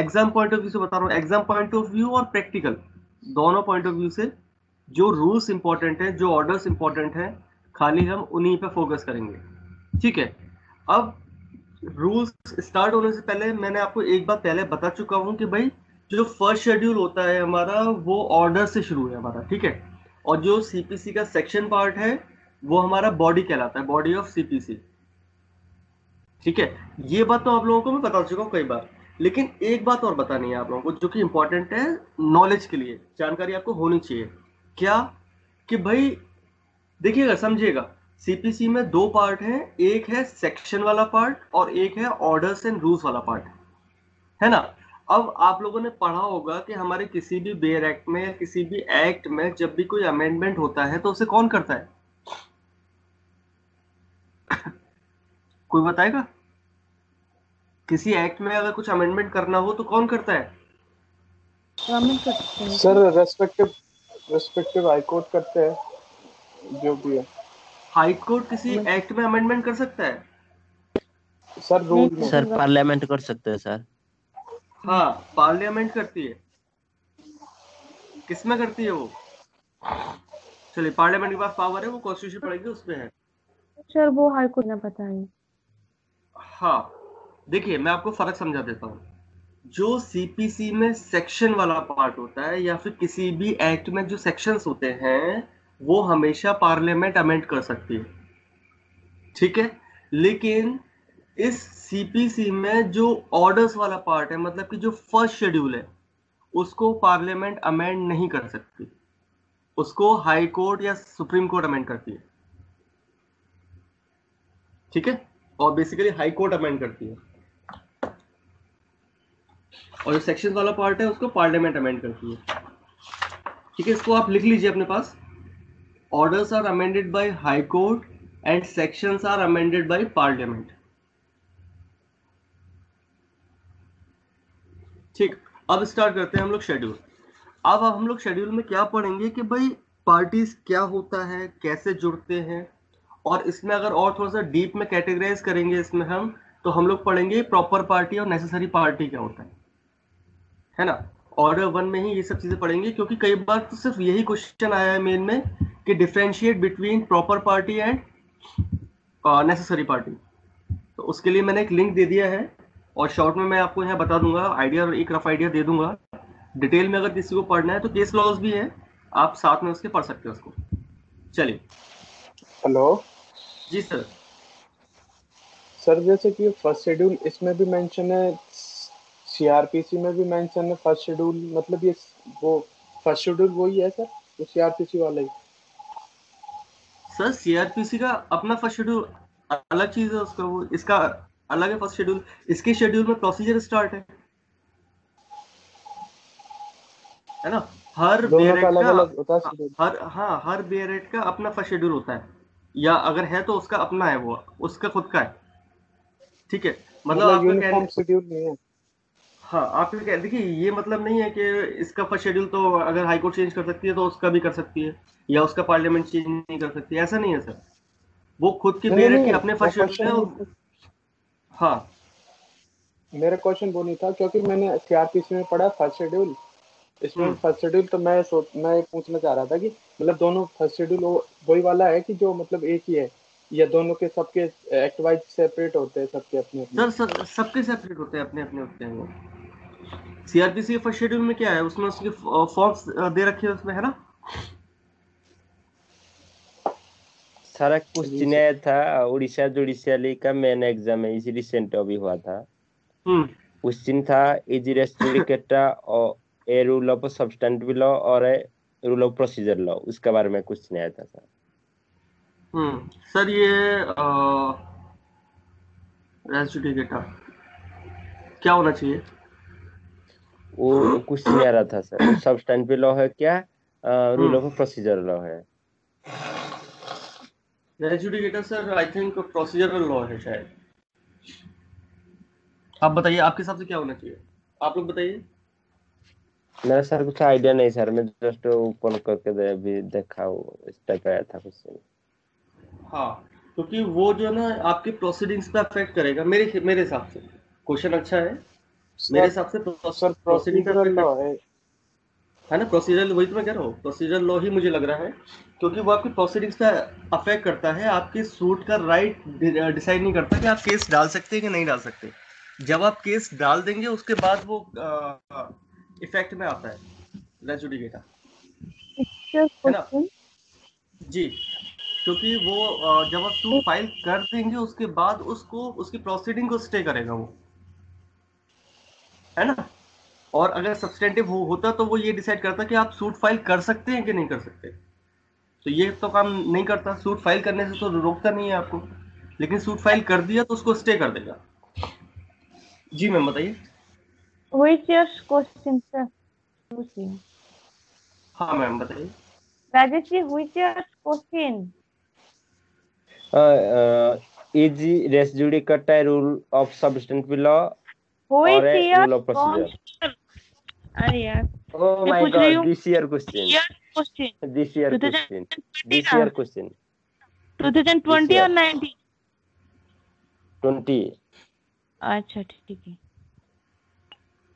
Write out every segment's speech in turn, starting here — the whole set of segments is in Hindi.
एग्जाम पॉइंट ऑफ व्यू से बता रहा हूँ, एग्जाम पॉइंट ऑफ व्यू और प्रैक्टिकल दोनों पॉइंट ऑफ व्यू से जो रूल्स इंपॉर्टेंट है, जो ऑर्डर्स इंपॉर्टेंट है, खाली हम उन्हीं पे फोकस करेंगे। ठीक है। अब रूल्स स्टार्ट होने से पहले मैंने आपको एक बात पहले बता चुका हूं कि भाई जो फर्स्ट शेड्यूल होता है हमारा वो ऑर्डर से शुरू है हमारा, ठीक है। और जो सीपीसी का सेक्शन पार्ट है वो हमारा बॉडी कहलाता है, बॉडी ऑफ सीपीसी। ठीक है। ये बात तो आप लोगों को मैं बता चुका हूँ कई बार, लेकिन एक बात और बतानी है आप लोगों को जो कि इंपॉर्टेंट है नॉलेज के लिए, जानकारी आपको होनी चाहिए। क्या? कि भाई देखिएगा, समझिएगा, सीपीसी में दो पार्ट हैं, एक है सेक्शन वाला पार्ट और एक है ऑर्डर्स एंड रूल्स वाला पार्ट, है ना। अब आप लोगों ने पढ़ा होगा कि हमारे किसी भी बेयर एक्ट में या किसी भी एक्ट में जब भी कोई अमेंडमेंट होता है तो उसे कौन करता है? कोई बताएगा? किसी एक्ट में अगर कुछ अमेंडमेंट करना हो तो कौन करता है? गवर्नमेंट कर सकते हैं सर रेस्पेक्टिव हाई कोर्ट करते हैं जो भी है। हाई कोर्ट किसी एक्ट में अमेंडमेंट कर सकता है? सर रूल में। सर पार्लियामेंट कर सकते हैं सर। हाँ, पार्लियामेंट करती है। किसमें करती है वो? चलिए, पार्लियामेंट के पास पावर है, वो कॉन्स्टिट्यूशन पढ़ेगी उसमें है। सर वो हाई कोर्ट ना पता है। हाँ, देखिए मैं आपको फर्क समझा देता हूँ। जो सीपीसी में सेक्शन वाला पार्ट होता है या फिर किसी भी एक्ट में जो सेक्शंस होते हैं वो हमेशा पार्लियामेंट अमेंड कर सकती है, ठीक है। लेकिन इस सीपीसी में जो ऑर्डर्स वाला पार्ट है, मतलब कि जो फर्स्ट शेड्यूल है, उसको पार्लियामेंट अमेंड नहीं कर सकती, उसको हाई कोर्ट या सुप्रीम कोर्ट अमेंड करती है, ठीक है। और बेसिकली हाई कोर्ट अमेंड करती है, और जो सेक्शन वाला पार्ट है उसको पार्लियामेंट अमेंड करती है, ठीक है। इसको आप लिख लीजिए अपने पास। Orders are amended by high court and sections are amended by parliament. ठीक। अब स्टार्ट करते हैं हम लोग शेड्यूल। अब हम लोग शेड्यूल में क्या पढ़ेंगे कि भाई पार्टीज क्या होता है, कैसे जुड़ते हैं, और इसमें अगर और थोड़ा सा डीप में कैटेगराइज करेंगे इसमें हम, तो हम लोग पढ़ेंगे प्रॉपर पार्टी और नेसेसरी पार्टी क्या होता है ना। ऑर्डर वन में ही ये सब चीजें पढ़ेंगे, क्योंकि कई बार तो सिर्फ यही क्वेश्चन आया है मेन में कि differentiate between proper party and necessary party. तो उसके लिए मैंने एक लिंक दे दिया है और शॉर्ट में मैं आपको यहाँ बता दूंगा आइडिया, एक रफ आइडिया दे दूंगा। डिटेल में अगर किसी को पढ़ना है तो केस लॉज भी है, आप साथ में उसके पढ़ सकते हो उसको। चलिए। हेलो जी सर। सर, जैसे कि फर्स्ट शेड्यूल इसमें भी मेंशन है, सीआरपीसी में भी मेंशन है फर्स्ट शेड्यूल, मतलब ये वो फर्स्ट शेड्यूल वही है सर, वो सीआरपीसी वाला ही? सर सीआरपीसी का अपना फर्स्ट शेड्यूल अलग चीज है, उसका वो इसका अलग है फर्स्ट शेड्यूल। इसके शेड्यूल में प्रोसीजर स्टार्ट है ना। हर दोनों बेयर का एक्ट अलग का अलग होता है शेड्यूल? हर बेयर एक्ट का अपना फर्स्ट शेड्यूल होता है, या अगर है तो उसका अपना है, वो उसका खुद का है, ठीक है। मतलब आपका यूनिफॉर्म शेड्यूल नहीं है? हाँ, आपका कह देखिए, ये मतलब नहीं है कि इसका फर्स्ट शेड्यूल तो अगर हाई कोर्ट चेंज कर सकती है तो उसका भी कर सकती है, या उसका पार्लियामेंट चेंज नहीं कर सकती, ऐसा नहीं है सर। वो खुद के नहीं बेयर एक्ट नहीं, के अपने वो फर्स्ट शेड्यूल है क्वेश्चन, हाँ। मेरा क्वेश्चन वो नहीं था, क्योंकि मैंने सीआरपीसी में पढ़ा फर्स्ट शेड्यूल, इसमें हम्म। फर्स्ट शेड्यूल, तो मैं पूछना चाह रहा था कि मतलब दोनों फर्स्ट शेड्यूल वही वाला है कि जो मतलब एक ही है, या दोनों के सबके एक्ट वाइज सेपरेट होते हैं, सबके अपने अपने? सर सबके सेपरेट होते हैं, अपने अपने होते हैं वो। सीआरपीसी के फर्स्ट शेड्यूल में क्या है, उसमें उसके फॉर्म्स दे रखे हैं उसमें, है ना। सारा क्वेश्चन आया था उड़ीसा जुडिशियली का मेन एग्जाम है, इसी रिसेंट अभी हुआ था। क्वेश्चन था इज रेस्ट्रिक्टेड और a rule of substantive law और a rule of procedure law, उसके बारे में क्वेश्चन आया था सर। सर ये रेस्ट्रिक्टेड क्या होना चाहिए? वो क्वेश्चन आ रहा था सर, सब्सटेंटिव लॉ है क्या, रूल ऑफ प्रोसीजर लॉ है? Res judicata sir I think procedural law है शायद। आप बताइए आपके हिसाब से क्या होना चाहिए, आप लोग बताइए। मेरा सर कुछ आइडिया नहीं सर, मैं जस्ट ओपन करके अभी देखा, इस टाइप आया था क्वेश्चन। हाँ, क्योंकि वो जो ना आपके प्रोसीडिंग्स पे अफेक्ट करेगा मेरे हिसाब से। क्वेश्चन अच्छा है, मेरे हिसाब से सर प्रोसीडिंग प्रोसीजरल लॉ है ना, प्रोसीजरल, वही तो मैं कह रहा हूँ, प्रोसीजरल लॉ ही मुझे लग रहा है, क्योंकि वो आपकी प्रोसीडिंग्स का अफेक्ट करता है, आपके सूट का राइट डिसाइड नहीं करता कि आप केस डाल सकते हैं कि नहीं डाल सकते। जब आप केस डाल देंगे उसके बाद वो इफेक्ट में आता है रेस जुडिकेटा, है ना जी। क्योंकि वो जब आप सूट फाइल कर देंगे उसके बाद उसको उसकी प्रोसीडिंग को स्टे करेगा वो, है ना। और अगर सब्सटेंटिव होता तो वो ये डिसाइड करता कि आप सूट फाइल कर सकते हैं कि नहीं कर सकते। तो ये तो काम नहीं करता, सूट फाइल करने से तो रोकता नहीं है आपको, लेकिन सूट फाइल कर दिया तो उसको स्टे कर देगा। जी मैम बताइए। Which your question, sir? हाँ मैम बताइए। Rajesh ji, which your question? Is res judicata a rule of substantive law or Which a your rule of procedure? अरे यार, Oh मैं my पूछ रही God, हूँ this year question. question This year 2020 question. का This year question. 2020 This और year. 90। 20. अच्छा ठीक है,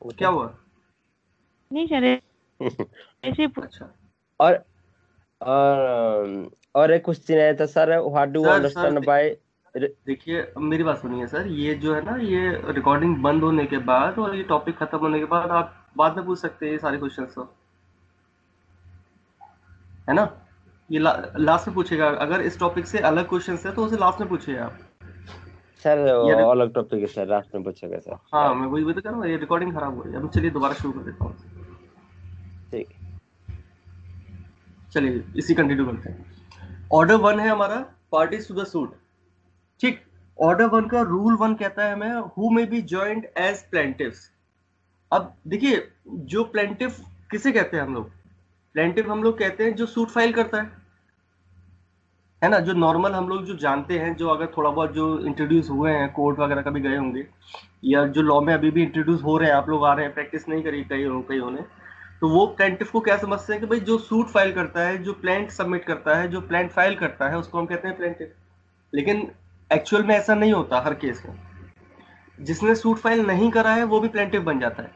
क्या हुआ? नहीं सर ऐसे अच्छा और और एक क्वेश्चन आया था sir, what do understand by. देखिए मेरी बात सुनिए सर, ये जो है ना, ये रिकॉर्डिंग बंद होने के बाद और ये टॉपिक खत्म होने के बाद आप बाद में पूछ सकते हैं ये सारे क्वेश्चन, तो है ना। ये लास्ट में पूछेगा, अगर इस टॉपिक से अलग क्वेश्चन है तो उसे लास्ट में पूछिए आप। सर ये अलग टॉपिक है सर, लास्ट में पूछेगा सर। हाँ मैं वही तो कह रहा हूँ, ये रिकॉर्डिंग खराब हो रही है। अब चलिए दोबारा शुरू कर देता हूँ। ठीक, चलिए इसी कंटिन्यू करते हैं। ऑर्डर 1 है हमारा, पार्टीज टू द सूट। ठीक, ऑर्डर 1 का रूल 1 कहता है हमें, who may be joined as plaintiffs. अब देखिए, जो प्लेंटिव किसे कहते हैं हम लोग? प्लेंटिव हम लोग कहते हैं जो सूट फाइल करता है ना, जो नॉर्मल हम लोग जो जानते हैं, जो अगर थोड़ा बहुत जो इंट्रोड्यूस हुए हैं, कोर्ट वगैरह कभी गए होंगे, या जो लॉ में अभी भी इंट्रोड्यूस हो रहे हैं, आप लोग आ रहे हैं, प्रैक्टिस नहीं करी कई होने, तो वो प्लेंटिव को क्या समझते हैं कि भाई जो सूट फाइल करता है, जो प्लेंट सबमिट करता है, जो प्लेंट फाइल करता है, उसको हम कहते हैं प्लेंटिव। लेकिन एक्चुअल में ऐसा नहीं होता हर केस में। जिसने सूट फाइल नहीं करा है वो भी प्लेंटिव बन जाता है।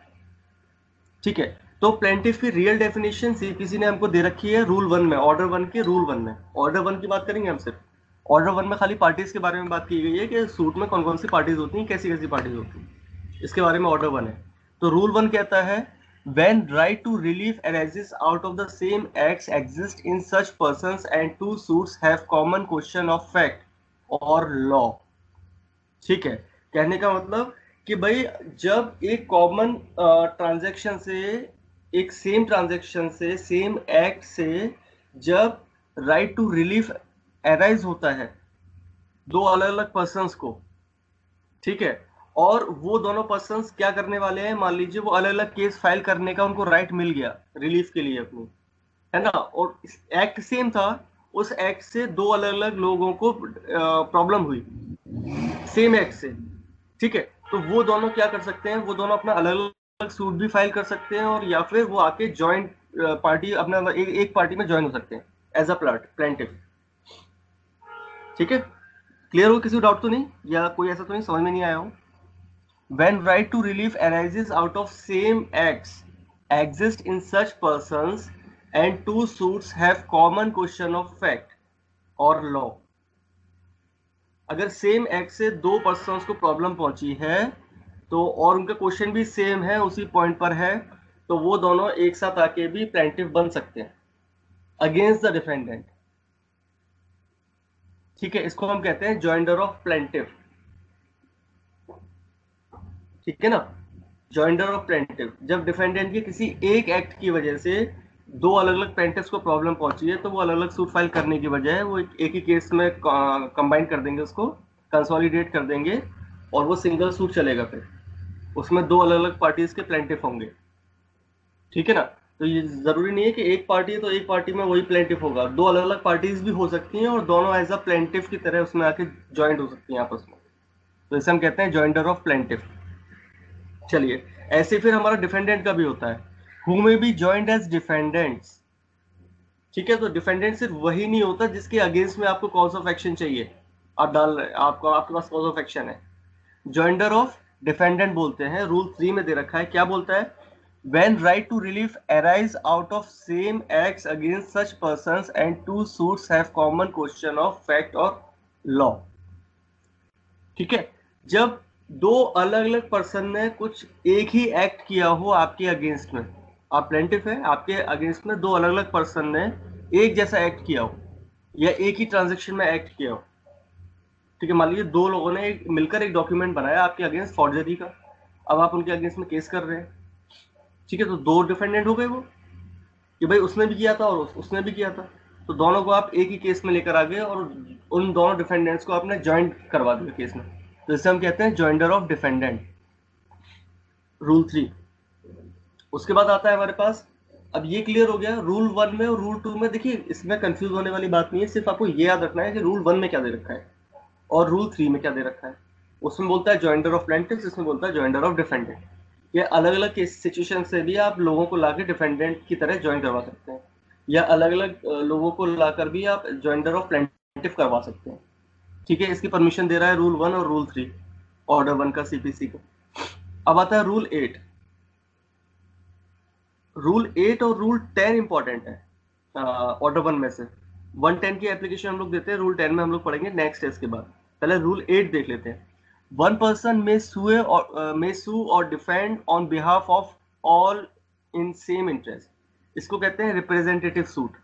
ठीक है, तो प्लेंटिव की रियल डेफिनेशन सीपीसी ने हमको दे रखी है रूल 1 में, ऑर्डर 1 के रूल 1 में। ऑर्डर 1 की बात करेंगे हम सिर्फ। ऑर्डर 1 में खाली पार्टीज के बारे में बात की गई है कि सूट में कौन कौन सी पार्टीज होती हैं, कैसी कैसी पार्टीज होती हैं, इसके बारे में ऑर्डर 1 है। तो रूल 1 कहता है, when right to relief arises out of the same acts exist in such persons and two suits have common question of fact or law। ठीक है, कहने का मतलब कि भाई जब एक कॉमन ट्रांजैक्शन से, एक सेम ट्रांजैक्शन से, सेम एक्ट से जब राइट टू रिलीफ अराइज होता है दो अलग अलग पर्सन्स को, ठीक है, और वो दोनों पर्सन्स क्या करने वाले हैं, मान लीजिए वो अलग अलग केस फाइल करने का उनको राइट मिल गया रिलीफ के लिए अपनी, है ना, और एक्ट सेम था, उस एक्ट से दो अलग अलग लोगों को प्रॉब्लम हुई सेम एक्ट से। ठीक है, तो वो दोनों क्या कर सकते हैं, वो दोनों अपना अलग अलग सूट भी फाइल कर सकते हैं, और या फिर वो आके जॉइंट पार्टी अपना एक पार्टी में ज्वाइन हो सकते हैं एज अ प्लेंटिव। ठीक है, क्लियर हो? किसी डाउट तो नहीं, या कोई ऐसा तो नहीं समझ में नहीं आया हो? When right to relief arises out of same acts exist in such persons and two suits have common question of fact or law। अगर सेम एक्ट से दो पर्सन्स को प्रॉब्लम पहुंची है तो, और उनका क्वेश्चन भी सेम है, उसी पॉइंट पर है, तो वो दोनों एक साथ आके भी प्लेंटिव बन सकते हैं अगेंस्ट द डिफेंडेंट। ठीक है, इसको हम कहते हैं जॉइंडर ऑफ प्लेंटिव। ठीक है ना, जॉइंडर ऑफ प्लेंटिव। जब डिफेंडेंट के किसी एक एक्ट की वजह से दो अलग अलग प्लेंटिव्स को प्रॉब्लम पहुंची है, तो वो अलग अलग सूट फाइल करने की बजाय वो एक ही केस में कंबाइन कर देंगे, उसको कंसोलिडेट कर देंगे, और वो सिंगल सूट चलेगा, फिर उसमें दो अलग अलग पार्टीज के प्लेंटिव होंगे। ठीक है ना, तो ये जरूरी नहीं है कि एक पार्टी है तो एक पार्टी में वही प्लेंटिव होगा, दो अलग अलग पार्टीज भी हो सकती हैं और दोनों एज अ प्लेंटिव की तरह उसमें आके ज्वाइंट हो सकती हैं आपस में, तो इसे हम कहते हैं जॉइंडर ऑफ प्लेंटिव। चलिए, ऐसे फिर हमारा डिफेंडेंट का भी होता है, who may be joined as defendants. ठीक है, तो डिफेंडेंट सिर्फ वही नहीं होता जिसके अगेंस्ट में आपको कॉज ऑफ एक्शन चाहिए, आप डाल रहे, आपके पास कॉज ऑफ एक्शन है। जॉइंडर ऑफ डिफेंडेंट बोलते हैं। रूल 3 में दे रखा है, क्या बोलता है? When right to relief arise out of same acts against such persons and two suits have common question of fact or law। ठीक है, जब दो अलग अलग पर्सन ने कुछ एक ही एक्ट किया हो आपके अगेंस्ट में, आप प्लेंटिफ है, आपके अगेंस्ट में दो अलग अलग पर्सन ने एक जैसा एक्ट किया हो या एक ही ट्रांजेक्शन में एक्ट किया हो। ठीक है, मान लीजिए दो लोगों ने मिलकर एक डॉक्यूमेंट बनाया आपके अगेंस्ट फॉर्जरी का, अब आप उनके अगेंस्ट में केस कर रहे हैं। ठीक है, तो दो डिफेंडेंट हो गए वो, कि भाई उसने भी किया था और उसने भी किया था, तो दोनों को आप एक ही केस में लेकर आ गए और उन दोनों डिफेंडेंट्स को आपने ज्वाइंट करवा दिया केस में, तो इसे हम कहते हैं ज्वाइंडर ऑफ डिफेंडेंट, रूल 3। उसके बाद आता है हमारे पास, अब ये क्लियर हो गया रूल 1 में और रूल 2 में। देखिए इसमें कंफ्यूज होने वाली बात नहीं है, सिर्फ आपको ये याद रखना है कि रूल 1 में क्या दे रखा है और रूल 3 में क्या दे रखा है। उसमें बोलता है ज्वाइंडर ऑफ प्लेंटिफ्स, इसमें बोलता है ज्वाइंडर ऑफ डिफेंडेंट। ये अलग अलग केस सिचुएशन से भी आप लोगों को लाके डिफेंडेंट की तरह ज्वाइन करवा सकते हैं, या अलग अलग लोगों को लाकर भी आप ज्वाइंडर ऑफ प्लेंटिफ करवा सकते हैं। ठीक है, इसकी परमिशन दे रहा है रूल 1 और रूल 3 ऑर्डर 1 का सीपीसी का। अब आता है रूल 8। रूल 8 और रूल 10 इंपॉर्टेंट है ऑर्डर 1 में से। 110 की एप्लीकेशन हम लोग देते हैं, रूल 10 में हम लोग पढ़ेंगे नेक्स्ट इसके बाद। पहले रूल 8 देख लेते हैं। One person may sue or defend on behalf of all in same interest। इसको कहते हैं रिप्रेजेंटेटिव सूट।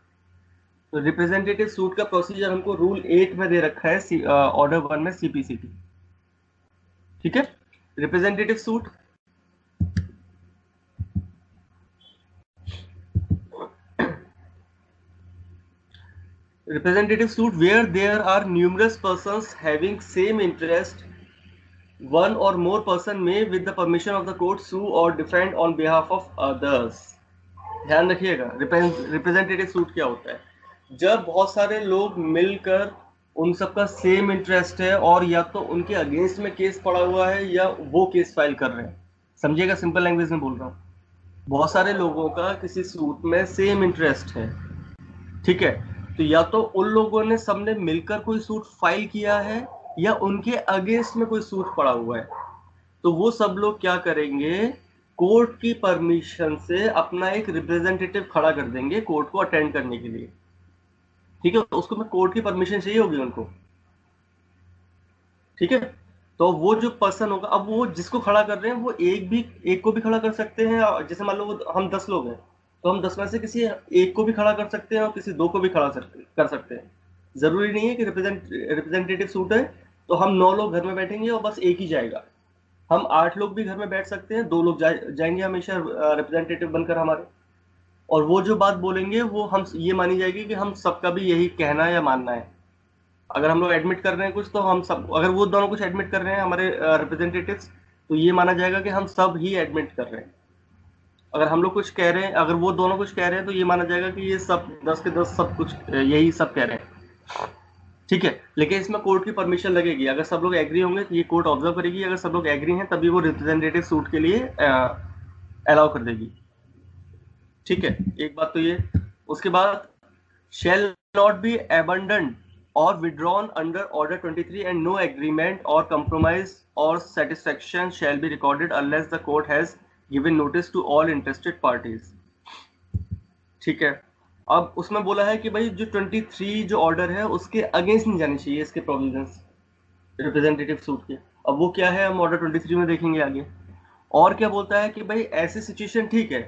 तो रिप्रेजेंटेटिव सूट का प्रोसीजर हमको रूल 8 में दे रखा है ऑर्डर 1 में सीपीसीटी। ठीक है, representative suit where there are numerous persons having same interest, one or more person may with the permission of the court sue or defend on behalf of others। ध्यान रखिएगा, रिप्रेजेंटेटिव सूट क्या होता है? जब बहुत सारे लोग मिलकर उन सबका सेम इंटरेस्ट है और या तो उनके अगेंस्ट में केस पड़ा हुआ है या वो केस फाइल कर रहे हैं। समझिएगा, सिंपल लैंग्वेज में बोल रहा हूँ। बहुत सारे लोगों का किसी सूट में सेम इंटरेस्ट है, ठीक है, तो या तो उन लोगों ने सबने मिलकर कोई सूट फाइल किया है या उनके अगेंस्ट में कोई सूट पड़ा हुआ है। तो वो सब लोग क्या करेंगे, कोर्ट की परमिशन से अपना एक रिप्रेजेंटेटिव खड़ा कर देंगे कोर्ट को अटेंड करने के लिए। ठीक है, उसको में कोर्ट की परमिशन चाहिए होगी उनको। ठीक है, तो वो जो पर्सन होगा, अब वो जिसको खड़ा कर रहे हैं वो एक को भी खड़ा कर सकते हैं। जैसे मान लो हम 10 लोग हैं, तो हम 10 में से किसी एक को भी खड़ा कर सकते हैं और किसी 2 को भी खड़ा कर सकते हैं। जरूरी नहीं है कि रिप्रेजेंटेटिव सूट है तो हम 9 लोग घर में बैठेंगे और बस एक ही जाएगा। हम 8 लोग भी घर में बैठ सकते हैं, 2 लोग जाएंगे हमेशा रिप्रेजेंटेटिव बनकर हमारे, और वो जो बात बोलेंगे वो हम ये मानी जाएगी कि हम सबका भी यही कहना है या मानना है। अगर हम लोग एडमिट कर रहे हैं कुछ, तो हम सब, अगर वो दोनों कुछ एडमिट कर रहे हैं हमारे रिप्रेजेंटेटिव्स, तो ये माना जाएगा कि हम सब ही एडमिट कर रहे हैं। अगर हम लोग कुछ कह रहे हैं, अगर वो दोनों कुछ कह रहे हैं, तो ये माना जाएगा कि ये सब 10 के 10 सब कुछ यही सब कह रहे हैं। ठीक है, लेकिन इसमें कोर्ट की परमिशन लगेगी। अगर सब लोग एग्री होंगे तो ये कोर्ट ऑब्जर्व करेगी, अगर सब लोग एग्री हैं तभी वो रिप्रेजेंटेटिव सूट के लिए अलाउ कर देगी। ठीक है, एक बात तो ये। उसके बाद shall not be abandoned or withdrawn under order 23 and no agreement or compromise or satisfaction shall be recorded unless the court has given notice to all interested parties। ठीक है, अब उसमें बोला है कि भाई जो 23 जो ऑर्डर है उसके अगेंस्ट नहीं जाने चाहिए इसके प्रोविजंस रिप्रेजेंटेटिव सूट के। अब वो क्या है हम ऑर्डर 23 में देखेंगे आगे। और क्या बोलता है कि भाई ऐसी सिचुएशन, ठीक है,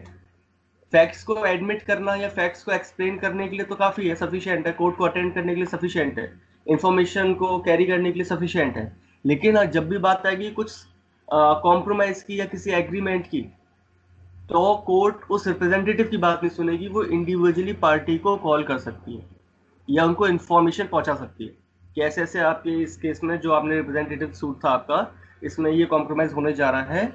फैक्ट्स को एडमिट करना या फैक्ट्स को एक्सप्लेन करने के लिए तो काफी है, सफिशिएंट है, कोर्ट को अटेंड करने के लिए सफिशिएंट है, इंफॉर्मेशन को कैरी करने के लिए सफिशिएंट है। लेकिन जब भी बात आएगी कुछ कॉम्प्रोमाइज की या किसी एग्रीमेंट की, तो कोर्ट उस रिप्रेजेंटेटिव की बात नहीं सुनेगी, वो इंडिविजुअली पार्टी को कॉल कर सकती है या उनको इन्फॉर्मेशन पहुंचा सकती है कि ऐसे ऐसे आपके इस केस में जो आपने रिप्रेजेंटेटिव सूट था आपका, इसमें ये कॉम्प्रोमाइज होने जा रहा है,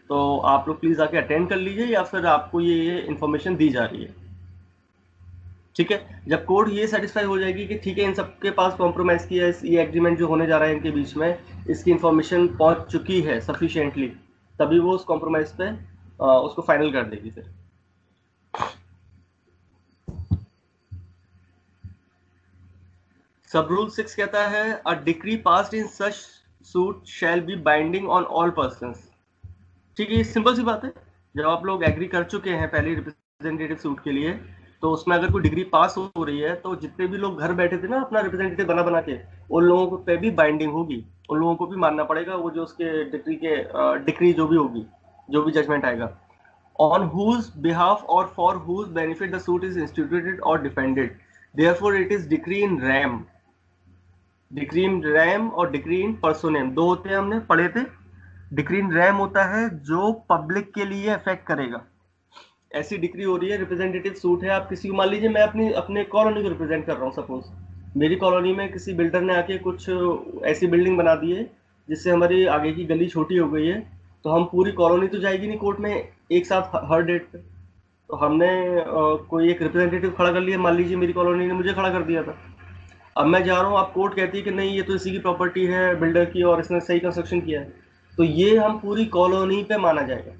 तो आप लोग प्लीज आके अटेंड कर लीजिए या फिर आपको ये इन्फॉर्मेशन दी जा रही है। ठीक है, जब कोर्ट ये सेटिस्फाई हो जाएगी कि ठीक है इन सबके पास कॉम्प्रोमाइज किया, ये एग्रीमेंट जो होने जा रहा है इनके बीच में, इसकी इन्फॉर्मेशन पहुंच चुकी है सफिशिएंटली, तभी वो उस कॉम्प्रोमाइज पे उसको फाइनल कर देगी। फिर सब रूल 6 कहता है अ decree passed in such suit shall be binding on all persons. ठीक है, ये सिंपल सी बात है। जब आप लोग एग्री कर चुके हैं पहले रिप्रेजेंटेटिव सूट के लिए, तो उसमें अगर कोई डिग्री पास हो रही है तो जितने भी लोग घर बैठे थे ना अपना रिप्रेजेंटेटिव बना बना के, उन लोगों को पे भी बाइंडिंग होगी, उन लोगों को भी मानना पड़ेगा वो जो उसके डिग्री जो भी होगी, जो भी जजमेंट आएगा। ऑन हुज बिहाफ और for whose benefit the suit is instituted और defended, therefore it is decree in rem. Decree in rem और डिक्री इन पर्सोनेम दो होते हैं, हमने पढ़े थे। डिक्री इन रैम होता है जो पब्लिक के लिए अफेक्ट करेगा। ऐसी डिक्री हो रही है, रिप्रेजेंटेटिव सूट है, आप किसी को, मान लीजिए मैं अपने कॉलोनी को रिप्रेजेंट कर रहा हूँ, सपोज मेरी कॉलोनी में किसी बिल्डर ने आके कुछ ऐसी बिल्डिंग बना दी है जिससे हमारी आगे की गली छोटी हो गई है, तो हम पूरी कॉलोनी तो जाएगी नहीं कोर्ट में एक साथ हर डेट पे। तो हमने कोई एक रिप्रेजेंटेटिव खड़ा कर लिया, मान लीजिए मेरी कॉलोनी ने मुझे खड़ा कर दिया था। अब मैं जा रहा हूँ, आप कोर्ट कहती है कि नहीं ये तो इसी की प्रॉपर्टी है बिल्डर की और इसने सही कंस्ट्रक्शन किया है, तो ये हम पूरी कॉलोनी पे माना जाएगा।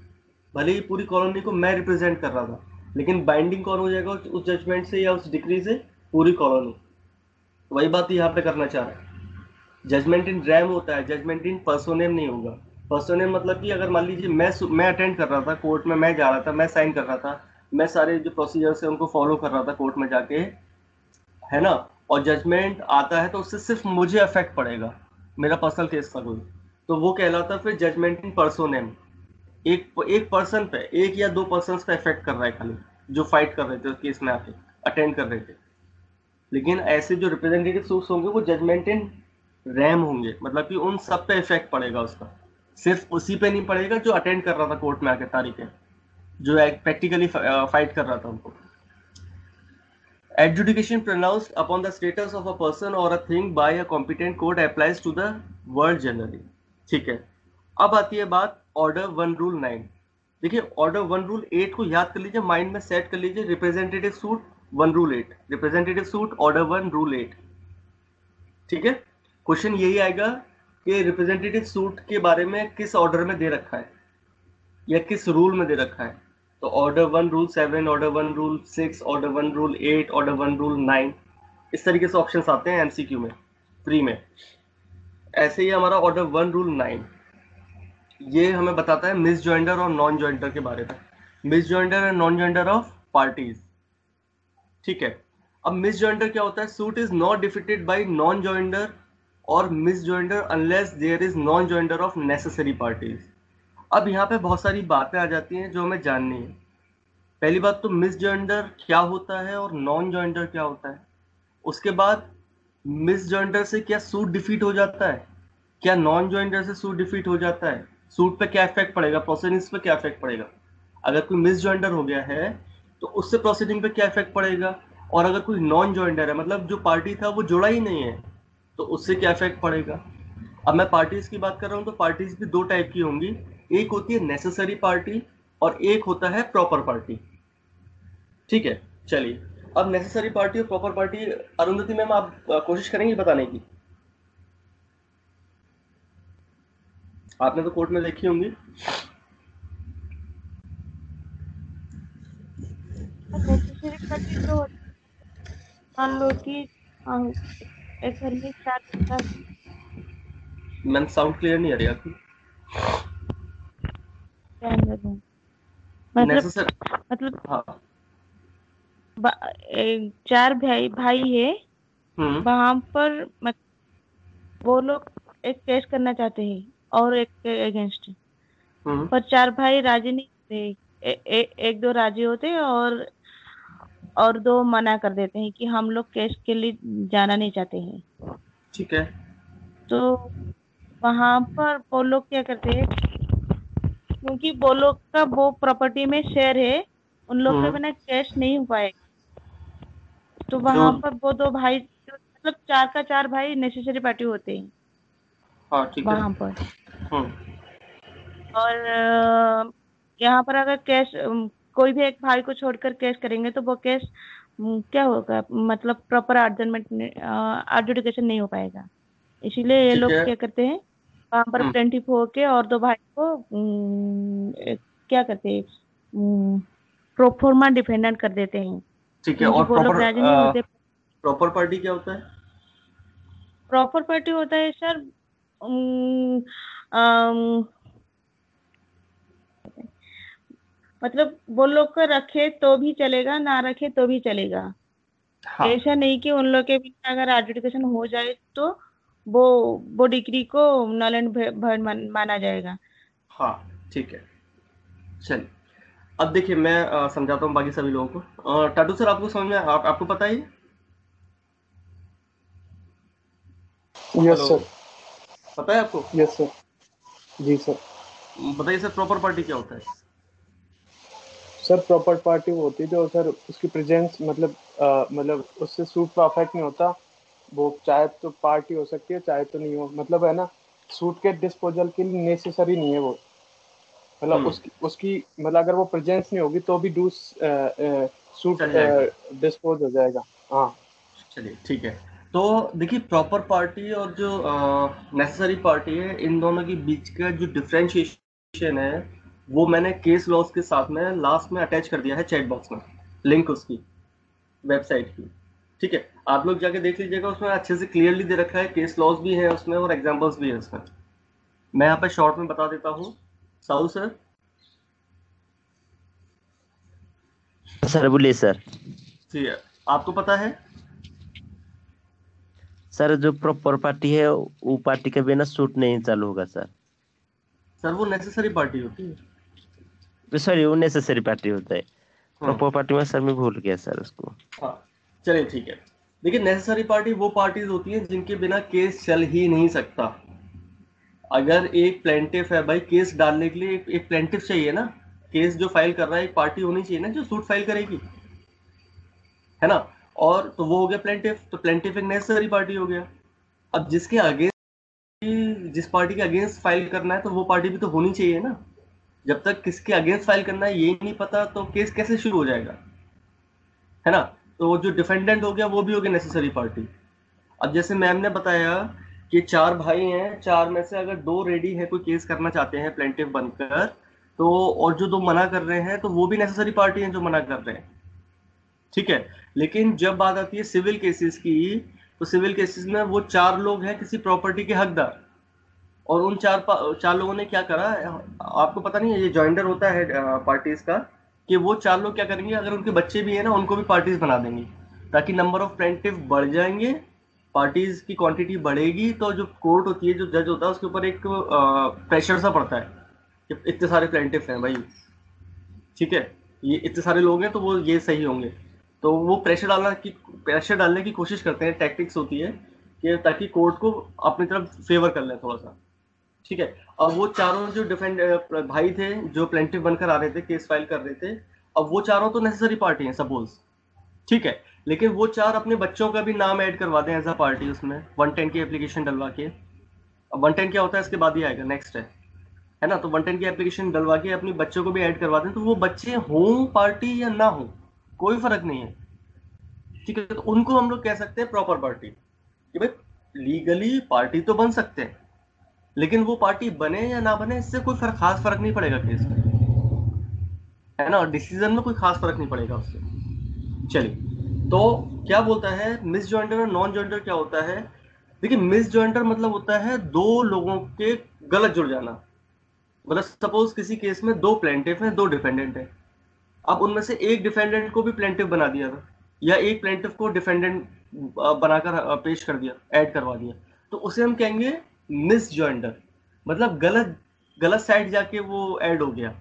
भले ही पूरी कॉलोनी को मैं रिप्रेजेंट कर रहा था, लेकिन बाइंडिंग कौन हो जाएगा उस जजमेंट से या उस डिक्री से? पूरी कॉलोनी। वही बात यहाँ पे करना चाह रहा है। जजमेंट इन रैम होता है, जजमेंट इन पर्सोनेम नहीं होगा। पर्सोनेम मतलब कि अगर मान लीजिए मैं अटेंड कर रहा था कोर्ट में, मैं जा रहा था, मैं साइन कर रहा था, मैं सारे जो प्रोसीजर्स है उनको फॉलो कर रहा था कोर्ट में जाके, है ना, और जजमेंट आता है तो उससे सिर्फ मुझे अफेक्ट पड़ेगा, मेरा पर्सनल केस था कोई, तो वो कहलाता फिर जजमेंट इन पर्सोनेम। एक पर्सन पे, एक या दो पर्सन पे इफेक्ट कर रहा है खाली, जो फाइट कर रहे थे उस केस में आके अटेंड कर रहे थे। लेकिन ऐसे जो रिप्रेजेंटेटिव सूट्स होंगे वो जजमेंट इन रैम होंगे, मतलब कि उन सब पे इफेक्ट पड़ेगा उसका, सिर्फ उसी पे नहीं पड़ेगा जो अटेंड कर रहा था कोर्ट में आके तारीखें, जो प्रैक्टिकली फाइट कर रहा था उनको। Adjudication pronounced upon the status of a person or a thing by a competent court applies to the world generally। ठीक है, अब आती है बात ऑर्डर 1 रूल 9। देखिए ऑर्डर 1 रूल 8 को याद कर लीजिए, माइंड में सेट कर लीजिए। Representative suit 1 rule 8, representative suit order 1 rule 8। ठीक है, क्वेश्चन यही आएगा कि रिप्रेजेंटेटिव सूट के बारे में किस ऑर्डर में दे रखा है या किस रूल में दे रखा है। तो order 1 rule 7, order 1 rule 6, order 1 rule 8, order 1 rule 9, इस तरीके से ऑप्शंस आते हैं एमसीक्यू में फ्री में। ऐसे ही हमारा ऑर्डर 1 रूल 9 ये हमें बताता है मिस जॉइंडर और नॉन जॉइंडर के बारे में, misjoinder and non joinder of parties. ठीक है, अब मिस जॉइंडर क्या होता है? Suit is not defeated by non joinder और misjoinder unless there is non joinder of necessary parties. अब यहाँ पे बहुत सारी बातें आ जाती हैं जो हमें जाननी है। पहली बात तो मिस जॉइंडर क्या होता है और नॉन जॉइंडर क्या होता है। उसके बाद मिस जॉइंडर से क्या सूट डिफीट हो जाता है, क्या नॉन जॉइंडर से सूट डिफीट हो जाता है, सूट पे क्या इफेक्ट पड़ेगा, प्रोसीडिंग्स पे क्या इफेक्ट पड़ेगा। अगर कोई मिस जॉइंडर हो गया है तो उससे प्रोसीडिंग पे क्या इफेक्ट पड़ेगा, और अगर कोई नॉन जॉइंडर है मतलब जो पार्टी था वो जुड़ा ही नहीं है तो उससे क्या इफेक्ट पड़ेगा। अब मैं पार्टीज की बात कर रहा हूँ तो पार्टीज भी दो टाइप की होंगी, एक होती है नेसेसरी पार्टी और एक होता है प्रॉपर पार्टी। ठीक है, चलिए अब नेसेसरी पार्टी और प्रॉपर पार्टी अरुंधति मैम आप कोशिश करेंगे बताने की? आपने तो कोर्ट में देखी होंगी। नेसेसरी पार्टी तो मान लो कि एक घर में 4 मैम साउंड क्लियर नहीं आ रही आपकी। मतलब हाँ 4 भाई है वहां पर, वो लोग एक केस करना चाहते हैं और एक के अगेंस्ट, पर 4 भाई राजी नहीं होते। एक दो राजी होते हैं और 2 मना कर देते हैं कि हम लोग केस के लिए जाना नहीं चाहते हैं। ठीक है, तो वहां पर वो लोग क्या करते हैं, क्योंकि वो लोग का वो प्रॉपर्टी में शेयर है, उन लोग के बिना केस नहीं हो पाएगा। तो वहां पर वो 2 भाई मतलब 4 का 4 भाई नेसेसरी पार्टी होते हैं। हाँ ठीक वहां है। पर और यहाँ पर अगर केस कोई भी एक भाई को छोड़कर केस करेंगे तो वो केस क्या होगा, मतलब प्रॉपर एडजुडिकेशन नहीं हो पाएगा। इसीलिए ये लोग क्या करते हैं, वहां पर प्लेंटिफ होके और 2 भाई को क्या करते हैं, प्रोफॉर्मा डिफेंडेंट कर देते हैं। ठीक है, और वो लोग राजी नहीं होते। प्रॉपर पार्टी क्या होता है? प्रॉपर पार्टी होता है सर मतलब वो लोग को रखे तो भी चलेगा, ना रखे तो भी चलेगा। हाँ ऐसा नहीं कि उन लोग के बिना अगर एडजुडिकेशन हो जाए तो वो वो डिग्री को नल एंड भर्ड माना जाएगा। हाँ ठीक है। चलिए अब देखिए मैं समझाता हूँ बाकी सभी लोगों को। टाटू सर आपको समझ में आपको पता है ये? Yes hello, sir. पता है आपको? Yes sir. जी सर। बताइए सर, प्रॉपर पार्टी क्या होता है? सर प्रॉपर पार्टी वो होती है जो सर उसकी प्रेजेंस मतलब मतलब उससे सूट का अफेक्ट नहीं होता। वो चाहे तो पार्टी हो सकती है चाहे तो नहीं हो, मतलब है ना, सूट के डिस्पोजल के लिए नेसेसरी नहीं है वो। मतलब हम्म, उसकी उसकी मतलब अगर वो प्रेजेंस नहीं होगी तो भी डूस सूट चल जाएगा। डिस्पोज हो जाएगा। हाँ। चलिए ठीक है। तो देखिए प्रॉपर पार्टी और जो नेसेसरी पार्टी है, इन दोनों के बीच का जो डिफरेंशिएशन है वो मैंने केस लॉज के साथ में लास्ट में अटैच कर दिया है चैट बॉक्स में, लिंक उसकी वेबसाइट की। ठीक है, आप लोग जाके देख लीजिएगा, उसमें अच्छे से क्लियरली दे रखा है, केस लॉज भी है उसमें और एग्जांपल्स भी है उसमें। मैं यहाँ पे शॉर्ट में बता देता हूँ। साहू सर। सर बोलिए सर। ठीक है, आपको पता है? सर जो प्रॉपर पार्टी है वो पार्टी के बिना सूट नहीं चालू होगा सर। सर वो नेसेसरी पार्टी होती है। सॉरी वो नेसेसरी पार्टी होता है। हम्म, प्रॉपर पार्टी में सर मैं भूल गया सर उसको। हाँ चलिए ठीक है। देखिए नेसेसरी पार्टी वो पार्टीज होती हैं जिनके बिना केस चल ही नहीं सकता। अगर एक प्लेंटिफ है भाई, केस डालने के लिए एक प्लेंटिफ चाहिए ना। केस जो फाइल कर रहा है एक पार्टी होनी चाहिए ना जो सूट फाइल करेगी, है ना। और तो वो हो गया प्लेंटिफ, तो प्लेंटिफ एक नेसेसरी पार्टी हो गया। अब जिसके अगेंस्ट, जिस पार्टी के अगेंस्ट फाइल करना है तो वो पार्टी भी तो होनी चाहिए ना। जब तक किसके अगेंस्ट फाइल करना है ये नहीं पता तो केस कैसे शुरू हो जाएगा, है ना। तो जो डिफेंडेंट हो गया वो भी हो गया नेसेसरी पार्टी। अब जैसे मैम ने बताया कि चार भाई हैं, चार में से अगर दो रेडी है कोई केस करना चाहते हैं प्लेंटिफ बनकर, तो और जो दो मना कर रहे हैं तो वो भी नेसेसरी पार्टी हैं जो मना कर रहे हैं। ठीक है, लेकिन जब बात आती है सिविल केसेस की, तो सिविल केसेस में वो चार लोग हैं किसी प्रॉपर्टी के हकदार, और उन चार लोगों ने क्या करा, आपको पता नहीं है, ये जॉइंडर होता है पार्टीज का, कि वो चार लोग क्या करेंगे, अगर उनके बच्चे भी हैं ना उनको भी पार्टीज बना देंगे, ताकि नंबर ऑफ प्लेंटिफ बढ़ जाएंगे, पार्टीज की क्वांटिटी बढ़ेगी, तो जो कोर्ट होती है, जो जज होता है, उसके ऊपर एक प्रेशर सा पड़ता है कि इतने सारे प्लेंटिफ हैं भाई, ठीक है, ये इतने सारे लोग हैं तो वो ये सही होंगे। तो वो प्रेशर डालने की कोशिश करते हैं, टैक्टिक्स होती है कि ताकि कोर्ट को अपनी तरफ फेवर कर ले थोड़ा सा। ठीक है, अब वो चारों जो भाई थे जो प्लेंटिफ बनकर आ रहे थे, केस फाइल कर रहे थे, अब वो चारों तो नेसेसरी पार्टी हैं सपोज। ठीक है, लेकिन वो चार अपने बच्चों का भी नाम ऐड करवा दें एज अ पार्टी उसमें 110 की एप्लीकेशन डलवा के। अब 110 क्या होता है इसके बाद ही आएगा, नेक्स्ट है ना। तो 110 की एप्लीकेशन डलवा के अपने बच्चों को भी ऐड करवा दें, तो वो बच्चे हों पार्टी या ना हो कोई फर्क नहीं है। ठीक है, तो उनको हम लोग कह सकते हैं प्रॉपर पार्टी, कि भाई लीगली पार्टी तो बन सकते हैं, लेकिन वो पार्टी बने या ना बने इससे कोई खास फर्क नहीं पड़ेगा केस में, है ना, डिसीजन में कोई खास फर्क नहीं पड़ेगा उससे। चलिए, तो क्या बोलता है मिस जॉइंडर और नॉन जॉइंडर क्या होता है? देखिए मिस जॉइंडर मतलब होता है दो लोगों के गलत जुड़ जाना। मतलब सपोज किसी केस में दो प्लेंटिफ हैं, दो डिफेंडेंट हैं, अब उनमें से एक डिफेंडेंट को भी प्लेंटिफ बना दिया था, या एक प्लेंटिफ को डिफेंडेंट बनाकर पेश कर दिया, ऐड करवा दिया, तो उसे हम कहेंगे मिस जॉइंडर। मतलब गलत गलत साइड जाके वो ऐड हो गया,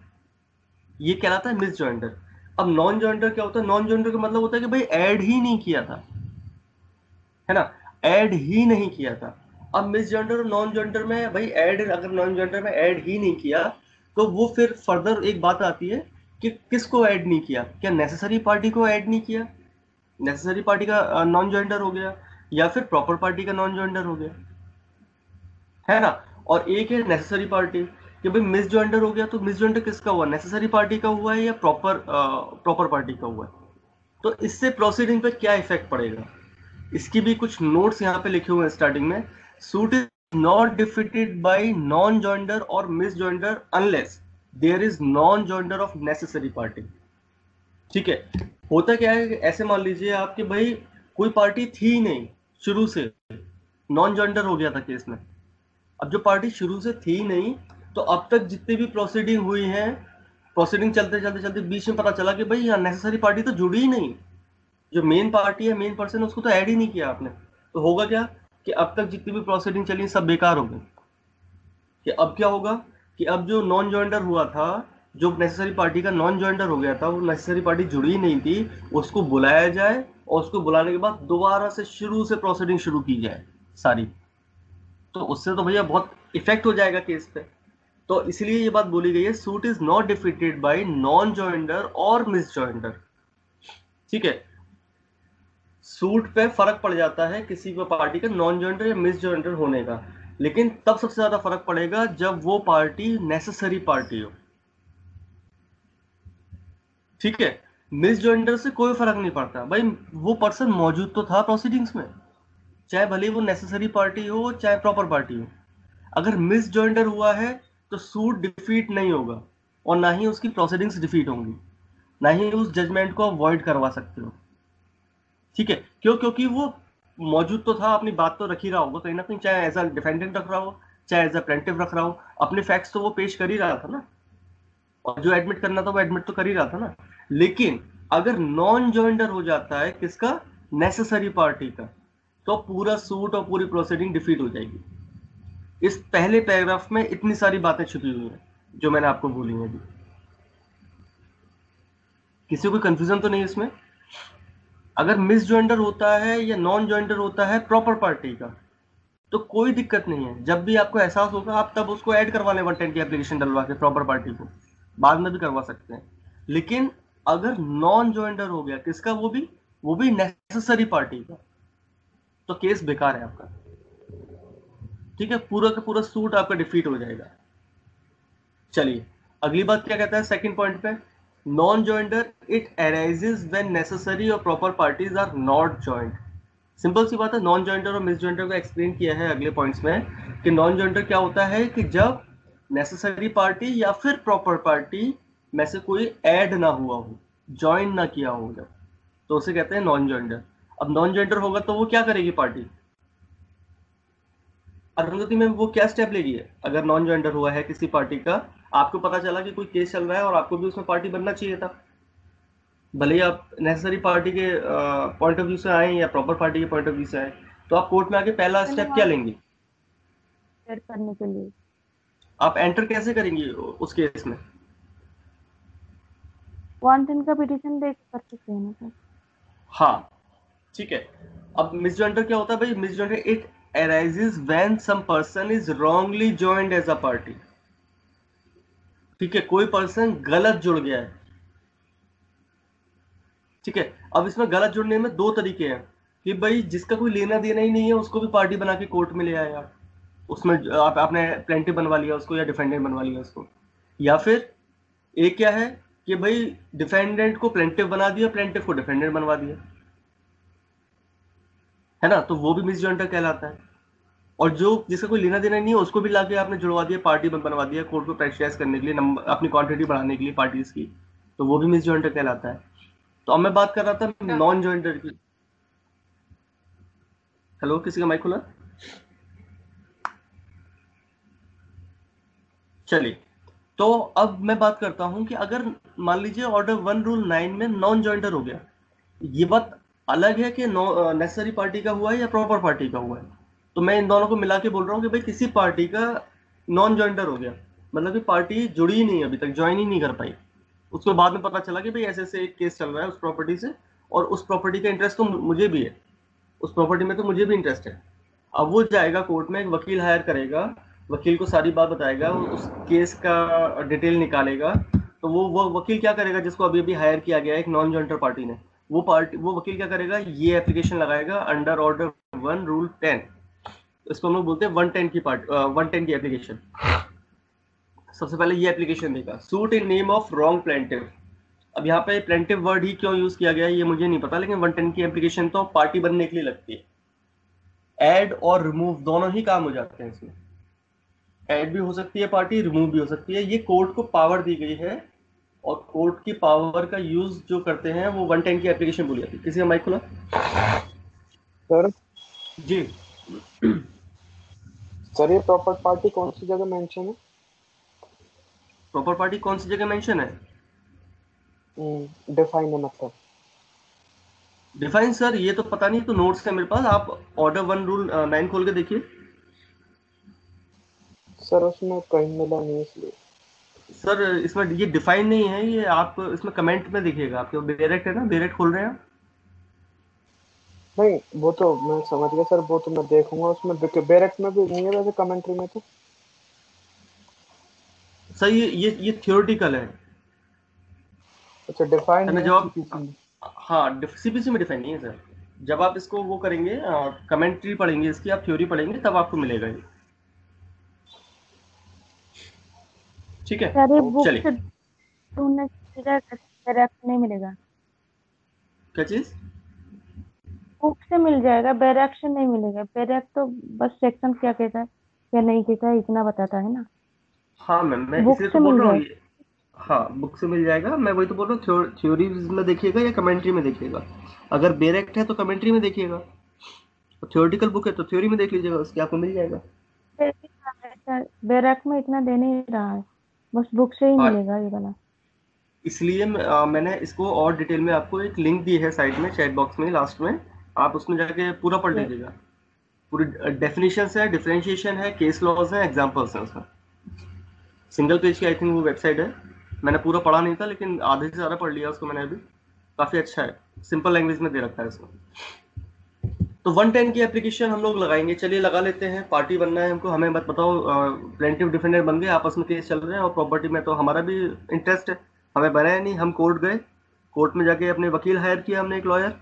ये कहलाता है मिस जॉइंडर। अब नॉन जॉइंडर क्या होता है? नॉन जॉइंडर का मतलब होता है कि भाई ऐड ही नहीं किया था, है ना, ऐड ही नहीं किया था। अब मिस जॉइंडर और नॉन जॉइंडर में भाई ऐड, अगर नॉन जॉइंडर में ऐड ही नहीं किया तो वो फिर फर्दर एक बात आती है कि किसको ऐड नहीं किया, क्या नेसेसरी पार्टी को ऐड नहीं किया, नेसेसरी पार्टी का नॉन जॉइंडर हो गया, या फिर प्रॉपर पार्टी का नॉन जॉइंडर हो गया, है ना। और एक है नेसेसरी पार्टी, कि भाई मिस जॉइंडर हो गया, तो मिस जॉइंडर किसका हुआ, नेसेसरी पार्टी का हुआ है या प्रॉपर पार्टी का हुआ है। तो इससे प्रोसीडिंग पे क्या इफेक्ट पड़ेगा, इसकी भी कुछ नोट्स यहाँ पे लिखे हुए हैं स्टार्टिंग में। Suit is not defeated by non joinder और misjoinder unless there is non joinder of necessary party. ठीक है, होता क्या है, ऐसे मान लीजिए आप कि भाई कोई पार्टी थी ही नहीं शुरू से, नॉन जॉइंडर हो गया था केस में। अब जो पार्टी शुरू से थी नहीं, तो अब तक जितनी भी प्रोसीडिंग हुई हैं प्रोसीडिंग चलते चलते चलते बीच में पता चला कि भाई यहाँ नेसेसरी पार्टी तो जुड़ी ही नहीं, जो मेन पार्टी है, मेन पर्सन, उसको तो ऐड ही नहीं किया आपने। तो होगा क्या कि अब तक जितनी भी प्रोसीडिंग चली सब बेकार हो गई। कि अब क्या होगा कि अब जो नॉन ज्वाइंटर हुआ था, जो नेसेसरी पार्टी का नॉन ज्वाइंटर हो गया था, वो नेसेसरी पार्टी जुड़ी ही नहीं थी, उसको बुलाया जाए और उसको बुलाने के बाद दोबारा से शुरू से प्रोसीडिंग शुरू की जाए सारी। तो उससे तो भैया बहुत इफेक्ट हो जाएगा केस पे। तो इसलिए ये बात बोली गई है, suit is not defeated by non ज्वाइंटर और मिस ज्वाइंटर। ठीक है, सूट पे फर्क पड़ जाता है किसी भी पार्टी का नॉन ज्वाइंटर या मिस ज्वाइंटर होने का, लेकिन तब सबसे ज्यादा फर्क पड़ेगा जब वो पार्टी नेसेसरी पार्टी हो। ठीक है, मिस ज्वाइंटर से कोई फर्क नहीं पड़ता भाई, वो पर्सन मौजूद तो था प्रोसीडिंग्स में, चाहे भले वो नेसेसरी पार्टी हो चाहे प्रॉपर पार्टी हो। अगर मिस ज्वाइंटर हुआ है तो सूट डिफीट नहीं होगा और ना ही उसकी प्रोसीडिंग्स डिफीट होंगी, ना ही उस जजमेंट को अवॉइड करवा सकते हो। ठीक है, क्यों? क्योंकि वो मौजूद तो था, अपनी बात तो रख ही रहा होगा कहीं ना कहीं, चाहे एज अ डिफेंडेंट रख रहा हो चाहे एज अ प्लेंटिफ रख रहा हो, अपने फैक्ट्स तो वो पेश कर ही रहा था ना, और जो एडमिट करना था वो एडमिट तो कर ही रहा था ना। लेकिन अगर नॉन ज्वाइंटर हो जाता है किसका, नेसेसरी पार्टी का, तो पूरा सूट और पूरी प्रोसीडिंग डिफीट हो जाएगी। इस पहले पैराग्राफ में इतनी सारी बातें छुपी हुई हैं जो मैंने आपको बोली हैं अभी। किसी को कंफ्यूजन तो नहीं इसमें? अगर मिस ज्वाइंटर होता है या नॉन ज्वाइंटर होता है प्रॉपर पार्टी का तो कोई दिक्कत नहीं है, जब भी आपको एहसास होगा आप तब उसको ऐड करवा लें 110 की एप्लीकेशन डलवा के प्रॉपर पार्टी को, बाद में भी करवा सकते हैं। लेकिन अगर नॉन ज्वाइंटर हो गया किसका, वो भी नेसेसरी पार्टी का, तो केस बेकार है आपका। ठीक है, पूरा का पूरा सूट आपका डिफीट हो जाएगा। चलिए अगली बात क्या कहता है सेकंड पॉइंट पे, non joinder it arises when necessary और proper parties are not joined. Simple सी बात है, नॉन ज्वाइंटर और मिस ज्वाइंटर को एक्सप्लेन किया है अगले पॉइंट्स में कि नॉन ज्वाइंटर क्या होता है कि जब नेसेसरी पार्टी या फिर प्रॉपर पार्टी में से कोई ऐड ना हुआ हो, ज्वाइन ना किया हो जब, तो उसे कहते हैं नॉन ज्वाइंटर। अब नॉन ज्वाइंटर होगा तो वो क्या करेगी पार्टी, अरुंधति में वो क्या स्टेप लेगी है? अगर नॉन ज्वाइंटर हुआ है किसी पार्टी का, आपको पता चला कि कोई केस चल रहा है और आपको भी उसमें पार्टी बनना चाहिए था, भले ही आप नेसेसरी पार्टी के पॉइंट ऑफ व्यू से आए या प्रॉपर पार्टी के पॉइंट ऑफ व्यू से आए, तो आप कोर्ट में आके पहला स्टेप क्या लेंगे करने के लिए? आप एंटर कैसे करेंगे उस केस में? 110 का पिटीशन देख कर सकते हैं ना सर? हाँ ठीक है। अब मिस ज्वाइंटर क्या होता है भाई, miss ज्वाइंटर it arises when some person is wrongly joined as a party। ठीक है, कोई पर्सन गलत जुड़ गया है। ठीक है, अब इसमें गलत जुड़ने में दो तरीके हैं कि भाई जिसका कोई लेना देना ही नहीं है उसको भी पार्टी बना के कोर्ट में ले आए आप, उसमें आपने प्लेंटिफ बनवा लिया उसको या डिफेंडेंट बनवा लिया उसको, या फिर एक क्या है कि भाई डिफेंडेंट को प्लेंटिफ बना दिया, प्लेंटिफ को डिफेंडेंट बनवा दिया, है ना, तो वो भी मिस ज्वाइंटर कहलाता है। और जो जिसका कोई लेना देना नहीं है उसको भी लाके आपने जुड़वा दिया, पार्टी बनवा दिया कोर्ट को प्रेशराइज करने के लिए, नंबर अपनी क्वांटिटी बढ़ाने के लिए पार्टीज की, तो वो भी मिस ज्वाइंटर कहलाता है। तो अब मैं बात कर रहा था नॉन ज्वाइंटर की। हेलो, किसी का माइक खुला? चलिए, तो अब मैं बात करता हूं कि अगर मान लीजिए ऑर्डर 1 रूल 9 में नॉन ज्वाइंटर हो गया, ये बात अलग है कि नेसेसरी पार्टी का हुआ है या प्रॉपर पार्टी का हुआ है, तो मैं इन दोनों को मिला के बोल रहा हूँ कि भाई किसी पार्टी का नॉन ज्वाइंटर हो गया, मतलब कि पार्टी जुड़ी ही नहीं, अभी तक ज्वाइन ही नहीं कर पाई, उसको बाद में पता चला कि भाई ऐसे ऐसे एक केस चल रहा है उस प्रॉपर्टी से, और उस प्रॉपर्टी का इंटरेस्ट तो मुझे भी है, उस प्रॉपर्टी में तो मुझे भी इंटरेस्ट है। अब वो जाएगा कोर्ट में, एक वकील हायर करेगा, वकील को सारी बात बताएगा, उस केस का डिटेल निकालेगा, तो वो वकील क्या करेगा, जिसको अभी अभी हायर किया गया है एक नॉन ज्वाइंटर पार्टी ने, वो वकील क्या करेगा, ये एप्लीकेशन लगाएगा अंडर ऑर्डर 1 रूल 10, इसको हम लोग बोलते हैं 110 की एप्लीकेशन। सबसे पहले ये एप्लीकेशन देगा, suit in name of wrong plaintiff. अब यहाँ पे प्लेंटिफ वर्ड ही क्यों यूज किया गया है ये मुझे नहीं पता, लेकिन 110 की एप्लीकेशन तो पार्टी बनने के लिए लगती है। ऐड और रिमूव दोनों ही काम हो जाते हैं इसमें, ऐड भी हो सकती है पार्टी, रिमूव भी हो सकती है। ये कोर्ट को पावर दी गई है और कोर्ट की पावर का यूज जो करते हैं वो 110 की एप्लीकेशन बोली जाती है। किसी का माइक खुला? सर जी सर, ये प्रॉपर पार्टी कौन सी जगह मेंशन है? प्रॉपर पार्टी कौन सी जगह मेंशन है? डिफाइन है मतलब। डिफाइन सर ये तो पता नहीं, तो नोट्स है मेरे पास, आप ऑर्डर 1 रूल 9 खोल के देखिए। सर उसमें कहीं मिला नहीं इसलिए। सर इसमें ये डिफाइन नहीं है, ये आप इसमें कमेंट में देखिएगा, आपके बेरेक्ट है ना, बेरेक्ट खोल रहे हैं आप? नहीं वो तो मैं समझ गया सर, वो तो मैं देखूंगा उसमें, बेरेक्ट में भी नहीं है वैसे, कमेंट्री में तो। सर ये थियोरेटिकल है। अच्छा डिफाइन है ना, है जब सीपीसी में। हाँ सीपीसी में डिफाइन नहीं है सर। जब आप इसको वो करेंगे, कमेंट्री पढ़ेंगे इसकी, आप थ्योरी पढ़ेंगे, तब आपको मिलेगा ये। ठीक है, सर ये बुक चलिए। से ढूंढने से डायरेक्ट नहीं मिलेगा? क्या चीज? बुक से मिल जाएगा, बैरक से नहीं मिलेगा। बैरक तो बस सेक्शन क्या कहता है क्या नहीं कहता है इतना बताता है ना। हाँ मैम, मैं बुक इसलिए से तो बोल मिल रहा हूँ जाएगा। ये। हाँ बुक से मिल जाएगा, मैं वही तो बोल रहा हूँ, थ्योरीज में देखिएगा या कमेंट्री में देखिएगा। अगर बेरेक्ट है तो कमेंट्री में देखिएगा, थ्योरेटिकल बुक है तो थ्योरी में देख लीजिएगा, उसके आपको मिल जाएगा। बैरक में इतना दे नहीं रहा है, बस बुक से ही हाँ, मिलेगा ये वाला। इसलिए मैंने इसको और डिटेल में आपको एक लिंक दी है साइड में, चैट बॉक्स में लास्ट में, आप उसमें जाके पूरा पढ़ ये लीजिएगा। पूरी डेफिनेशन है, डिफरेंशिएशन है, केस लॉज है, एग्जाम्पल्स हैं उसमें। सिंगल पेज की आई थिंक वो वेबसाइट है। मैंने पूरा पढ़ा नहीं था, लेकिन आधे से ज़्यादा पढ़ लिया उसको मैंने अभी। काफ़ी अच्छा है, सिंपल लैंग्वेज में दे रखा है इसमें। तो 110 की एप्लीकेशन हम लोग लगाएंगे, चलिए लगा लेते हैं। पार्टी बनना है हमको, हमें मत बताओ। प्लेंटिव डिफेंडेंट बन गए, आपस में केस चल रहे हैं, और प्रॉपर्टी में तो हमारा भी इंटरेस्ट है। हमें बनाया नहीं, हम कोर्ट गए, कोर्ट में जाके अपने वकील हायर किया हमने, एक लॉयर।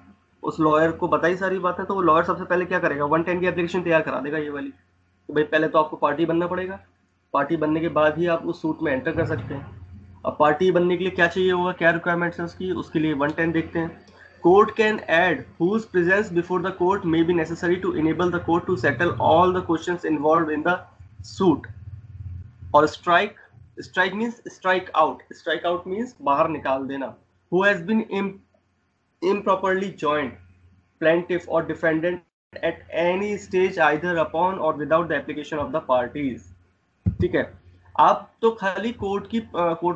उस लॉयर को बताई सारी बातें, तो वो लॉयर सबसे पहले क्या करेगा, 110 की एप्लीकेशन तैयार करा देगा ये वाली। तो भाई पहले तो आपको पार्टी बनना पड़ेगा, पार्टी बनने के बाद ही आप उस सूट में एंटर कर सकते हैं। अब पार्टी बनने के लिए क्या चाहिए होगा, क्या रिक्वायरमेंट्स है उसकी, उसके लिए 110 देखते हैं। Court can add whose presence before the court may be necessary to enable the court to settle all the questions involved in the suit. और strike means strike out means बाहर निकाल देना। Who has been improperly joined, plaintiff or defendant at any stage either upon or without the application of the parties. ठीक है, आप तो खाली कोर्ट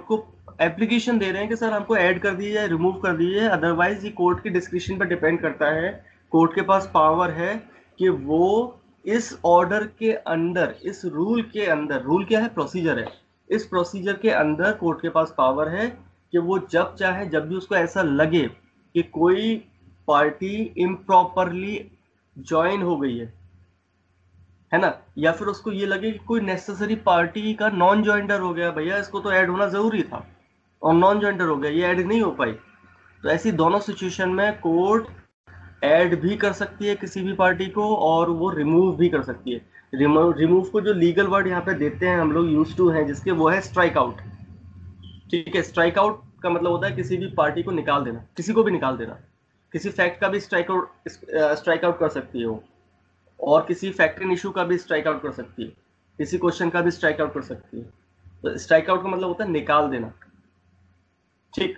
को एप्लीकेशन दे रहे हैं कि सर हमको ऐड कर दीजिए, रिमूव कर दीजिए, अदरवाइज ये कोर्ट के डिस्क्रिप्शन पर डिपेंड करता है। कोर्ट के पास पावर है कि वो इस ऑर्डर के अंदर, इस रूल के अंदर, रूल क्या है, प्रोसीजर है, इस प्रोसीजर के अंदर कोर्ट के पास पावर है कि वो जब चाहे, जब भी उसको ऐसा लगे कि कोई पार्टी इम्प्रॉपरली ज्वाइन हो गई है ना, या फिर उसको ये लगे कि कोई नेसेसरी पार्टी का नॉन ज्वाइंटर हो गया, भैया इसको तो ऐड होना जरूरी था और नॉन ज्वाइंटर हो गया, ये ऐड नहीं हो पाई, तो ऐसी दोनों सिचुएशन में कोर्ट ऐड भी कर सकती है किसी भी पार्टी को, और वो रिमूव भी कर सकती है। रिमूव को जो लीगल वर्ड यहाँ पे देते हैं हम लोग, यूज टू हैं जिसके, वो है स्ट्राइक आउट। ठीक है, स्ट्राइक आउट का मतलब होता है किसी भी पार्टी को निकाल देना, किसी को भी निकाल देना। किसी फैक्ट का भी स्ट्राइक आउट कर सकती है वो, और किसी फैक्ट इशू का भी स्ट्राइक आउट कर सकती है, किसी क्वेश्चन का भी स्ट्राइक आउट कर सकती है। तो स्ट्राइक आउट का मतलब होता है निकाल देना। ठीक,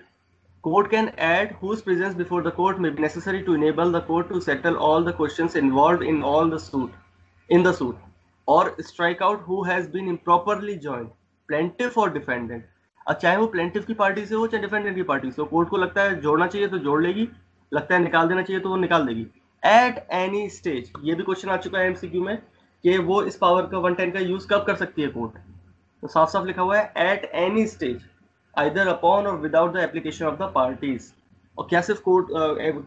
court can add whose presence before the court may be necessary to enable the court to settle all the questions involved in the suit, or strike out who has been improperly joined, plaintiff or defendant। अब चाहे वो प्लेंटिफ की पार्टी से हो चाहे डिफेंडेंट की पार्टी से हो, कोर्ट को लगता है जोड़ना चाहिए तो जोड़ लेगी, लगता है निकाल देना चाहिए तो वो निकाल देगी। एट एनी स्टेज, ये भी क्वेश्चन आ चुका है एमसीक्यू में कि वो इस पावर का 110 का यूज कब कर सकती है कोर्ट, तो साफ साफ लिखा हुआ है at any stage either upon or without the application of the parties। और क्या सिर्फ कोर्ट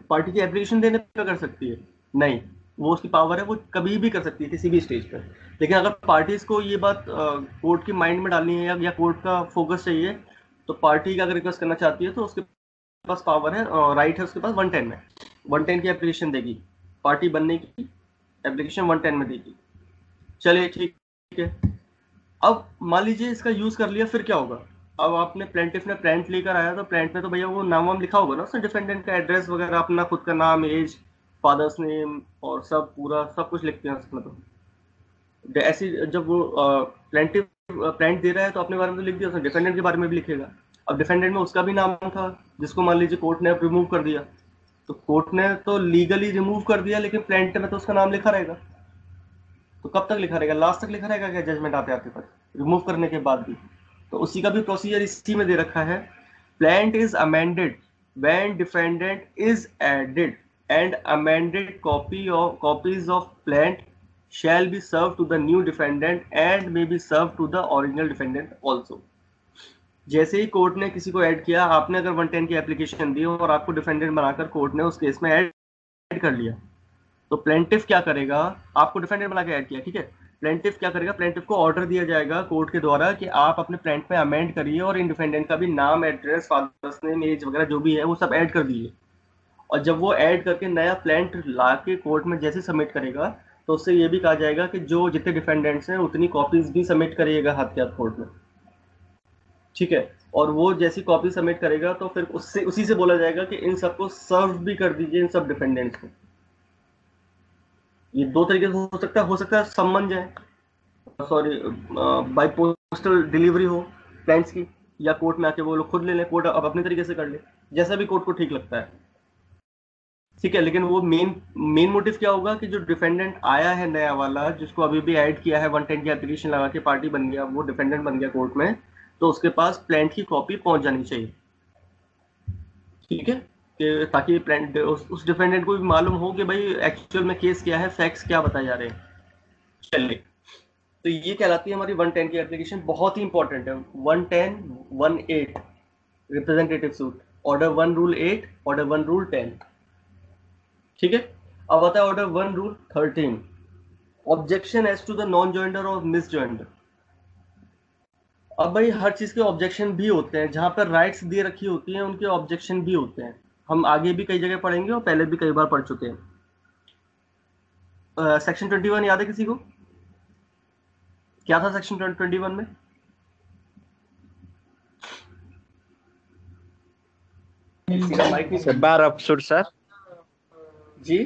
पार्टी की एप्लीकेशन देने पर कर सकती है? नहीं, वो उसकी पावर है, वो कभी भी कर सकती है किसी भी स्टेज पर। लेकिन अगर पार्टीज को ये बात कोर्ट की माइंड में डालनी है या कोर्ट का फोकस चाहिए, तो पार्टी का अगर रिक्वेस्ट करना चाहती है तो उसके पास पावर है, राइट है उसके पास 110 में, 110 की एप्लीकेशन देगी, पार्टी बनने की एप्लीकेशन 110 में देगी। चलिए ठीक है, अब मान लीजिए इसका यूज कर लिया, फिर क्या होगा? अब आपने प्लेंटिफ ने प्लेंट लेकर आया, तो प्लेंट में तो भैया वो नाम वाम लिखा होगा ना उसने, डिफेंडेंट का एड्रेस वगैरह, अपना खुद का नाम, एज, फादर्स नेम और सब पूरा सब कुछ लिखते हैं उसमें। तो ऐसी जब वो प्लेंटिफ प्लेंट दे रहा है तो अपने बारे में तो लिख दिया उसने, डिफेंडेंट के बारे में भी लिखेगा। अब डिफेंडेंट में उसका भी नाम था जिसको मान लीजिए कोर्ट ने रिमूव कर दिया, तो कोर्ट ने तो लीगली रिमूव कर दिया, लेकिन प्लेंट में तो उसका नाम लिखा रहेगा। तो कब तक लिखा रहेगा? लास्ट तक लिखा रहेगा क्या, जजमेंट आते आते तक, रिमूव करने के बाद भी? तो उसी का भी प्रोसीजर इसी में दे रखा है। Plaint is amended when defendant is added and amended copies of plaint shall be served to the new defendant and may be served to the original defendant also। जैसे ही कोर्ट ने किसी को ऐड किया, आपने अगर 110 की एप्लीकेशन दी और आपको डिफेंडेंट बनाकर कोर्ट ने उस केस में ऐड कर लिया, तो प्लेंटिफ क्या करेगा, आपको डिफेंडेंट बना के ऐड किया, ठीक है, प्लेंटिफ क्या करेगा, प्लेंटिफ को ऑर्डर दिया जाएगा कोर्ट के द्वारा कि आप अपने प्लेंट में अमेंड करिए और इन डिफेंडेंट का भी नाम, एड्रेस, फादर्स नेम, एज वगैरह जो भी है वो सब ऐड कर दीजिए। और जब वो ऐड करके नया प्लेंट ला के कोर्ट में जैसे सबमिट करेगा, तो उससे ये भी कहा जाएगा कि जो जितने डिफेंडेंट्स हैं उतनी कॉपीज भी सबमिट करिएगा हाथ के हाथ कोर्ट में, ठीक है। और वो जैसी कॉपी सबमिट करेगा तो फिर उससे उसी से बोला जाएगा कि इन सबको सर्व भी कर दीजिए, इन सब डिफेंडेंट्स को। ये दो तरीके से हो सकता है सम्मन जाए, सॉरी बाय पोस्टल डिलीवरी हो प्लांट्स की, या कोर्ट में आके वो लोग खुद ले लें, कोर्ट अब अपने तरीके से कर ले, जैसा भी कोर्ट को ठीक लगता है, ठीक है। लेकिन वो मेन मोटिव क्या होगा कि जो डिफेंडेंट आया है नया वाला, जिसको अभी भी ऐड किया है 110 की एप्लीकेशन लगा के पार्टी बन गया, वो डिफेंडेंट बन गया कोर्ट में, तो उसके पास प्लांट की कॉपी पहुंच जानी चाहिए, ठीक है, कि ताकि प्लांट उस डिफेंडेंट को भी मालूम हो कि भाई एक्चुअल में केस क्या है, फैक्ट्स क्या बताए जा रहे हैं। चलिए, तो ये कहलाती है हमारी 110 की एप्लीकेशन, बहुत ही इंपॉर्टेंट है। 110(1)(8) representative suit, order 1 rule 8, order 1 rule 10, ठीक है। अब आता है order 1 rule 13, objection as to the non joinder और मिस जॉइंडर। अब भाई हर चीज के ऑब्जेक्शन भी होते हैं, जहां पर राइट्स दे रखी होती हैं उनके ऑब्जेक्शन भी होते हैं। हम आगे भी कई जगह पढ़ेंगे और पहले भी कई बार पढ़ चुके हैं। सेक्शन 21 याद है किसी को? क्या था सेक्शन 21 में? बार अफसर सर जी,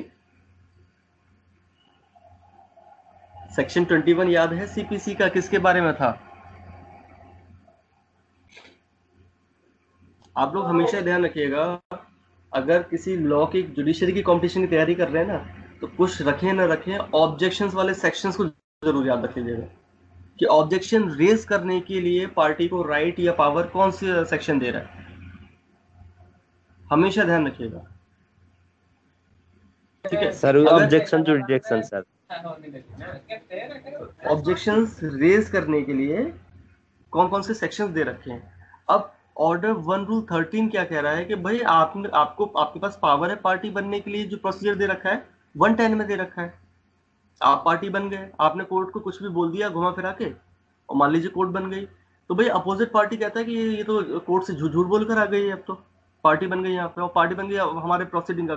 सेक्शन 21 याद है सीपीसी का, किसके बारे में था? आप लोग हमेशा ध्यान रखिएगा, अगर किसी लॉ की जुडिशरी की कंपटीशन की तैयारी कर रहे हैं ना, तो कुछ रखें ना रखें, ऑब्जेक्शंस वाले सेक्शंस को जरूर याद रख लीजिएगा कि ऑब्जेक्शन रेज करने के लिए पार्टी को राइट या पावर कौन सी सेक्शन दे रहा है, हमेशा ध्यान रखिएगा, ठीक है sir. Objection to rejection sir, objections raise करने के लिए कौन कौन से सेक्शंस दे रखे हैं। अब ऑर्डर 1 रूल 13 क्या कह रहा है कि भाई आपके पास पावर है पार्टी बनने के लिए, जो प्रोसीजर दे रखा है 110 में दे रखा है। आप पार्टी बन गए, आपने कोर्ट को कुछ भी बोल दिया घुमा फिरा के, और मान लीजिए कोर्ट बन गई, तो भाई अपोजिट पार्टी कहता है कि ये तो कोर्ट से झूठ बोल कर आ गई है, अब तो पार्टी बन गई यहाँ पे, और पार्टी बन गई, अब हमारे प्रोसीडिंग का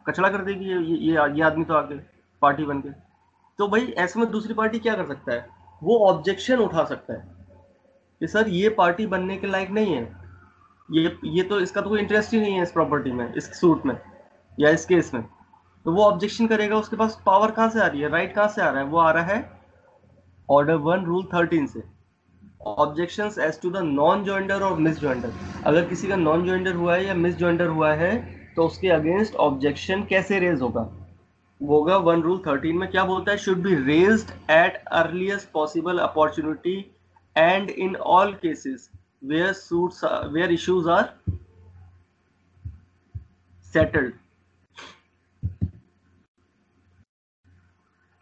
कचड़ा कर देगी ये आदमी तो आके पार्टी बन के। तो भाई ऐसे में दूसरी पार्टी क्या कर सकता है, वो ऑब्जेक्शन उठा सकता है कि सर ये पार्टी बनने के लायक नहीं है, ये तो इसका तो कोई इंटरेस्ट ही नहीं है इस प्रॉपर्टी में, इस सूट में या इस केस में, तो वो ऑब्जेक्शन करेगा। उसके पास पावर कहाँ से आ रही है, राइट कहाँ से आ रहा है, वो आ रहा है ऑर्डर 1 रूल 13 से, objections as to the non joinder और मिस जॉइंडर। अगर किसी का नॉन जॉइंडर हुआ है या मिस जॉइंडर हुआ है, तो उसके अगेंस्ट ऑब्जेक्शन कैसे रेज होगा, वो होगा 1 रूल 13 में क्या बोलता है, should be raised at earliest possible opportunity and in all cases where issues are settled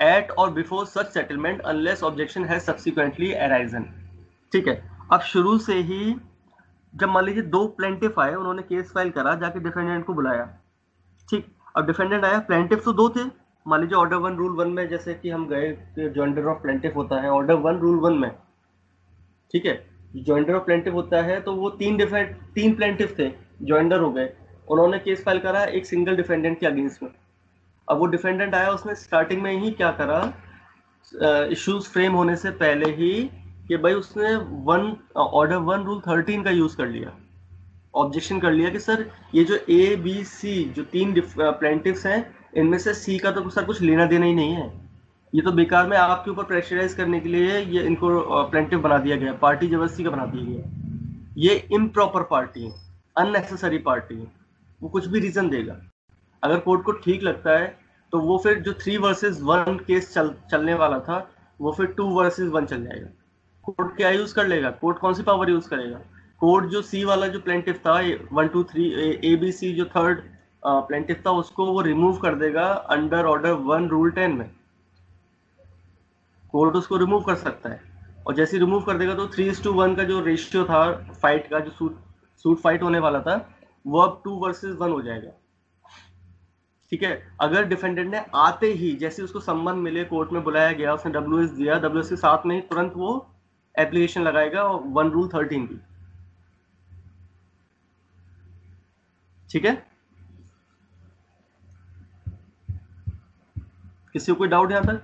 at or before such settlement unless objection has subsequently arisen। ठीक है, अब शुरू से ही जब मान लीजिए दो प्लेंटिफ आए, उन्होंने केस फाइल करा, जाके डिफेंडेंट को बुलाया, ठीक, अब डिफेंडेंट आया, प्लेंटिफ तो दो थे, मान लीजिए ऑर्डर 1 रूल 1 में जैसे कि हम गए, जॉइंडर ऑफ प्लेंटिफ होता है ऑर्डर 1 रूल 1 में, ठीक है, जॉइंडर ऑफ प्लेंटिफ होता है, तो वो तीन प्लेंटिफ थे, जॉइंडर हो गए, उन्होंने केस फाइल करा एक सिंगल डिफेंडेंट के अगेंस्ट में। अब वो डिफेंडेंट आया, उसने स्टार्टिंग में ही क्या करा, इश्यूज फ्रेम होने से पहले ही कि भाई उसने ऑर्डर 1 रूल 13 का यूज कर लिया, ऑब्जेक्शन कर लिया कि सर ये जो ए बी सी जो तीन प्लेंटिफ्स हैं, इनमें से सी का तो सर कुछ लेना देना ही नहीं है, ये तो बेकार में आपके ऊपर प्रेशराइज करने के लिए ये इनको प्लेंटिफ बना दिया गया, पार्टी जबरदस्ती का बना दिया गया, ये इम्प्रॉपर पार्टी है, अननेसेसरी पार्टी है, वो कुछ भी रीजन देगा। अगर कोर्ट को ठीक लगता है तो वो फिर जो 3 वर्सेस 1 केस चलने वाला था, वो फिर 2 वर्सेस 1 चल जाएगा, कोर्ट क्या यूज कर लेगा, कोर्ट कौन सी पावर यूज करेगा, कोर्ट जो सी वाला जो प्लेंटिफ था 1 2 3 ए बी सी जो थर्ड प्लेंटिफ था उसको वो रिमूव कर देगा अंडर ऑर्डर 1 रूल 10 में। कोर्ट उसको रिमूव कर सकता है, और जैसे रिमूव कर देगा तो 3:1 का जो रेशियो था फाइट का, जो सूट फाइट होने वाला था, वो अब 2 वर्सेस 1 हो जाएगा। ठीक है, अगर डिफेंडेंट ने आते ही जैसे उसको सम्मन मिले, कोर्ट में बुलाया गया, उसने WS दिया, WS के साथ में ही तुरंत वो एप्लीकेशन लगाएगा 1 रूल 13 की। ठीक है, किसी को कोई डाउट यहां तक?